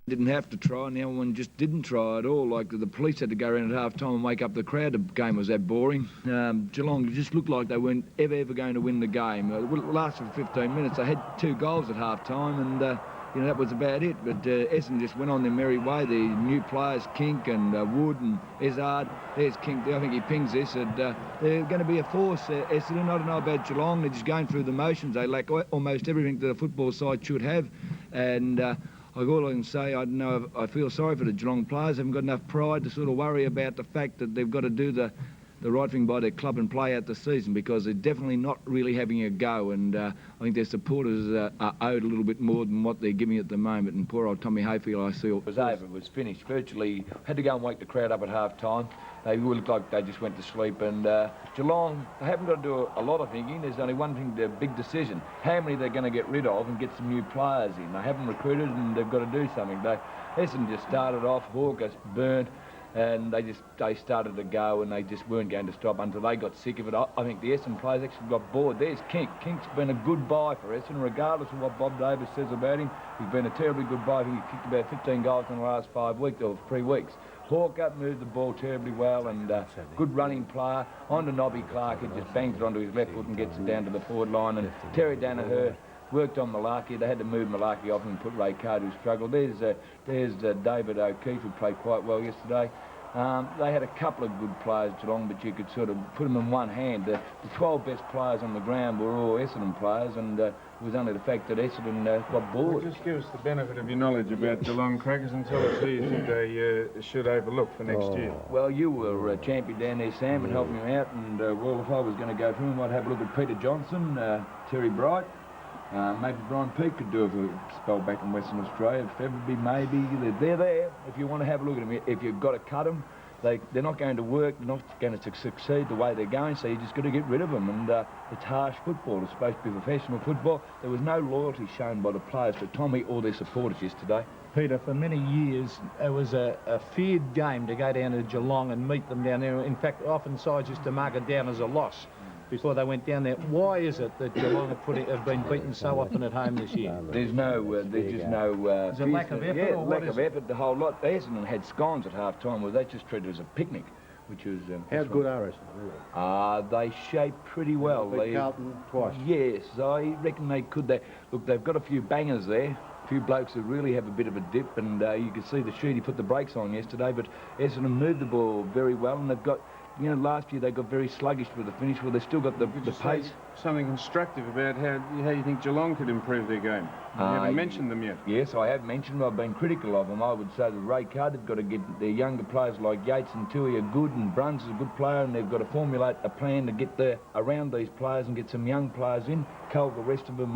Didn't have to try, and the other one just didn't try at all. Like the police had to go around at half-time and wake up the crowd. The game was that boring. Geelong just looked like they weren't ever going to win the game. It lasted for 15 minutes. They had 2 goals at half-time, and that was about it. But Essendon just went on their merry way. The new players, Kink and Wood and Izzard. There's Kink. I think he pings this. And, they're going to be a force, Essendon. I don't know about Geelong. They're just going through the motions. They lack almost everything that a football side should have. And all I can say, I don't know, I feel sorry for the Geelong players. They haven't got enough pride to sort of worry about the fact that they've got to do the right thing by their club and play out the season, because they're definitely not really having a go, and I think their supporters are owed a little bit more than what they're giving at the moment. And poor old Tommy Hayfield, I see it was over, it was finished. Virtually had to go and wake the crowd up at half-time. They looked like they just went to sleep, and Geelong, they haven't got to do a lot of thinking. There's only one thing, the big decision. How many they're going to get rid of and get some new players in. They haven't recruited, and they've got to do something. Essendon just started off, Hawker burnt, and they started to go, and they just weren't going to stop until they got sick of it. I think the Essendon players actually got bored. There's Kink. Kink's been a good buy for Essendon, regardless of what Bob Davis says about him. He's been a terribly good buy. He kicked about 15 goals in the last 5 weeks, or 3 weeks. Hawker moved the ball terribly well, and good running player. On to Nobby Clark, he just bangs it onto his left foot and gets it down to the forward line. And Terry Danaher worked on Malarkey. They had to move Malarkey off and put Ray Card, who struggled. There's David O'Keefe, who played quite well yesterday. They had a couple of good players, Geelong, but you could sort of put them in one hand. The 12 best players on the ground were all Essendon players, and it was only the fact that Essendon got bored. Well, just give us the benefit of your knowledge about Geelong Crackers and tell us who you think they should overlook for next year. Well, you were champion down there, Sam, and helping him out, and well, if I was going to go through him, I'd have a look at Peter Johnson, Terry Bright. Maybe Brian Peake could do a spell back in Western Australia. Feverby, maybe. They're there if you want to have a look at them. If you've got to cut them, they're not going to work, they're not going to succeed the way they're going, so you just got to get rid of them. And it's harsh football. It's supposed to be professional football. There was no loyalty shown by the players for Tommy or their supporters yesterday. Peter, for many years, it was a feared game to go down to Geelong and meet them down there. In fact, often sides used to mark it down as a loss before they went down there. Why is it that Geelong have been beaten so often at home this year? There's just no... Is it lack of effort? Yeah, lack of effort, the whole lot. Essendon had scones at half-time, where they just treated it as a picnic, which was... How good are Essendon, really? They shaped pretty well. They Carlton twice. Yes, I reckon they could. Look, they've got a few bangers there. A few blokes that really have a bit of a dip, and you could see the sheet, he put the brakes on yesterday, but Essendon moved the ball very well, and they've got... last year they got very sluggish with the finish. Well, they've still got the pace. Something constructive about how you think Geelong could improve their game. You haven't mentioned them yet. Yes, I have mentioned them. I've been critical of them. I would say that Ray Card, they've got to get their younger players like Yates and Tui are good, and Bruns is a good player, and they've got to formulate a plan to get around these players and get some young players in, cull the rest of them.